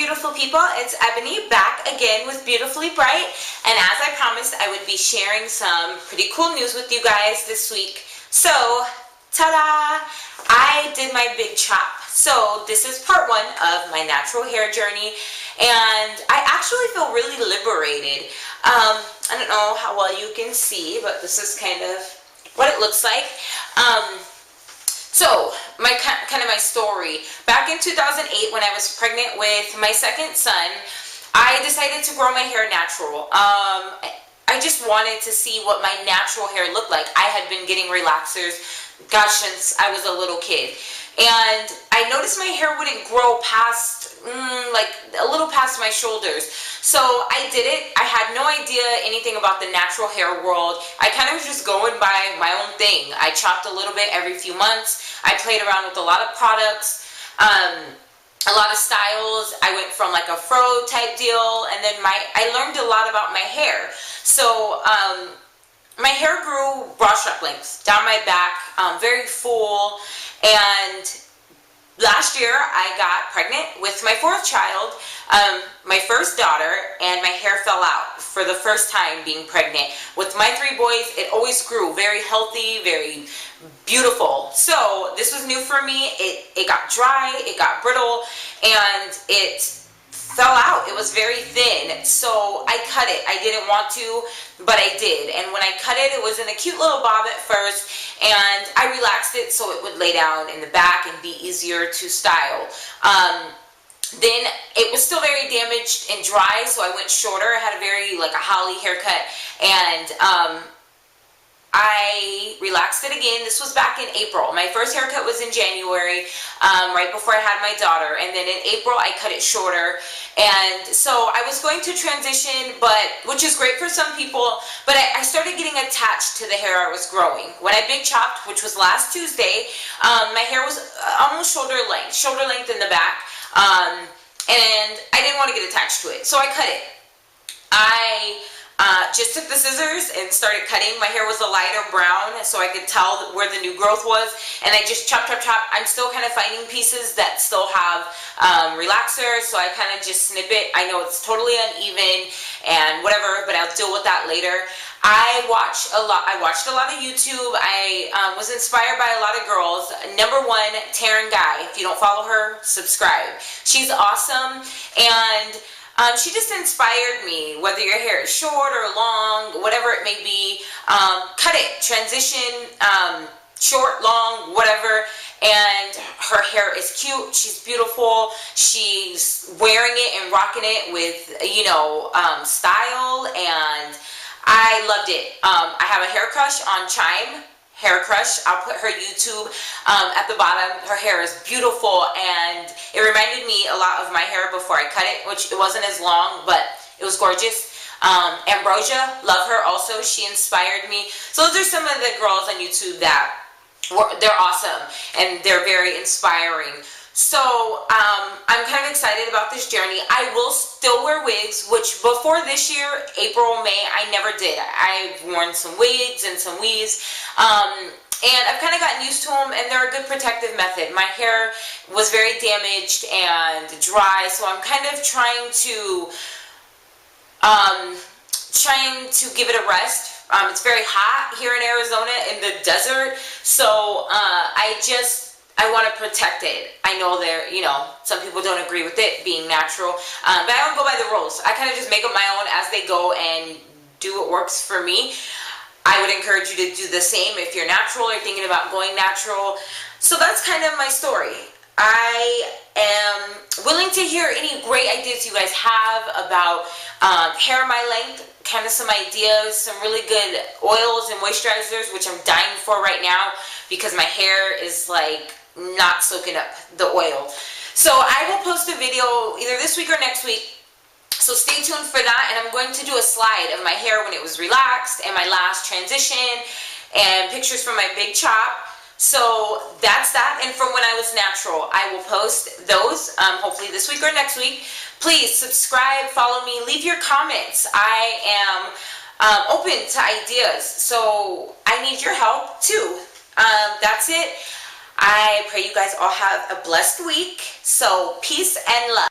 beautiful people, it's Ebony back again with Beautifully Bright, and as I promised I would be sharing some pretty cool news with you guys this week. So, ta-da! I did my big chop. So this is part one of my natural hair journey, and I actually feel really liberated. I don't know how well you can see, but this is kind of what it looks like. So, my story. Back in 2008, when I was pregnant with my second son, I decided to grow my hair natural. I just wanted to see what my natural hair looked like. I had been getting relaxers, gosh, since I was a little kid. And I noticed my hair wouldn't grow past, like a little past my shoulders. So I did it. I had no idea anything about the natural hair world. I kind of was just going by my own thing. I chopped a little bit every few months. I played around with a lot of products, a lot of styles. I went from like a fro type deal, and then I learned a lot about my hair. So my hair grew bra strap lengths down my back, very full. And last year I got pregnant with my fourth child, my first daughter, and my hair fell out for the first time being pregnant. With my three boys, it always grew very healthy, very beautiful. So this was new for me. It got dry, it got brittle, and it fell out. It was very thin, so I cut it. I didn't want to, but I did. And when I cut it, it was in a cute little bob at first, and I relaxed it so it would lay down in the back and be easier to style. Then it was still very damaged and dry, so I went shorter. I had a very like a Holly haircut, and I relaxed it again. This was back in April. My first haircut was in January, right before I had my daughter, and then in April I cut it shorter. And so I was going to transition, which is great for some people, but I started getting attached to the hair I was growing. When I big chopped, which was last Tuesday, my hair was almost shoulder length in the back, and I didn't want to get attached to it, so I cut it. I just took the scissors and started cutting. My hair was a lighter brown, so I could tell where the new growth was, and I just chop. I'm still kind of finding pieces that still have relaxers, so I kind of just snip it. I know it's totally uneven and whatever, but I'll deal with that later. I watched a lot of YouTube. I was inspired by a lot of girls. Number one, Taryn Guy. If you don't follow her, subscribe. She's awesome, and she just inspired me. Whether your hair is short or long, whatever it may be, cut it, transition, short, long, whatever. And her hair is cute. She's beautiful. She's wearing it and rocking it with, style, and I loved it. I have a hair crush on Chime Hair Crush. I'll put her YouTube at the bottom. Her hair is beautiful, and it reminded me a lot of my hair before I cut it, which it wasn't as long, but it was gorgeous. Ambrosia, love her also. She inspired me. So those are some of the girls on YouTube that they're awesome, and they're very inspiring. So I'm kind of excited about this journey. I will still wear wigs, which before this year, April, May, I never did. I've worn some wigs and some weaves, and I've kind of gotten used to them, and they're a good protective method. My hair was very damaged and dry, so I'm kind of trying to give it a rest. It's very hot here in Arizona in the desert, so I want to protect it. I know some people don't agree with it being natural, but I don't go by the rules. I kind of just make up my own as they go and do what works for me. I would encourage you to do the same if you're natural or thinking about going natural. So that's kind of my story. I am willing to hear any great ideas you guys have about hair my length, kind of some ideas, some really good oils and moisturizers, which I'm dying for right now because my hair is like not soaking up the oil. So I will post a video either this week or next week, so stay tuned for that. And I'm going to do a slide of my hair when it was relaxed and my last transition, and pictures from my big chop. So that's that, and from when I was natural. I will post those hopefully this week or next week. Please subscribe, follow me, leave your comments. I am open to ideas, so I need your help too. That's it. I pray you guys all have a blessed week. So peace and love.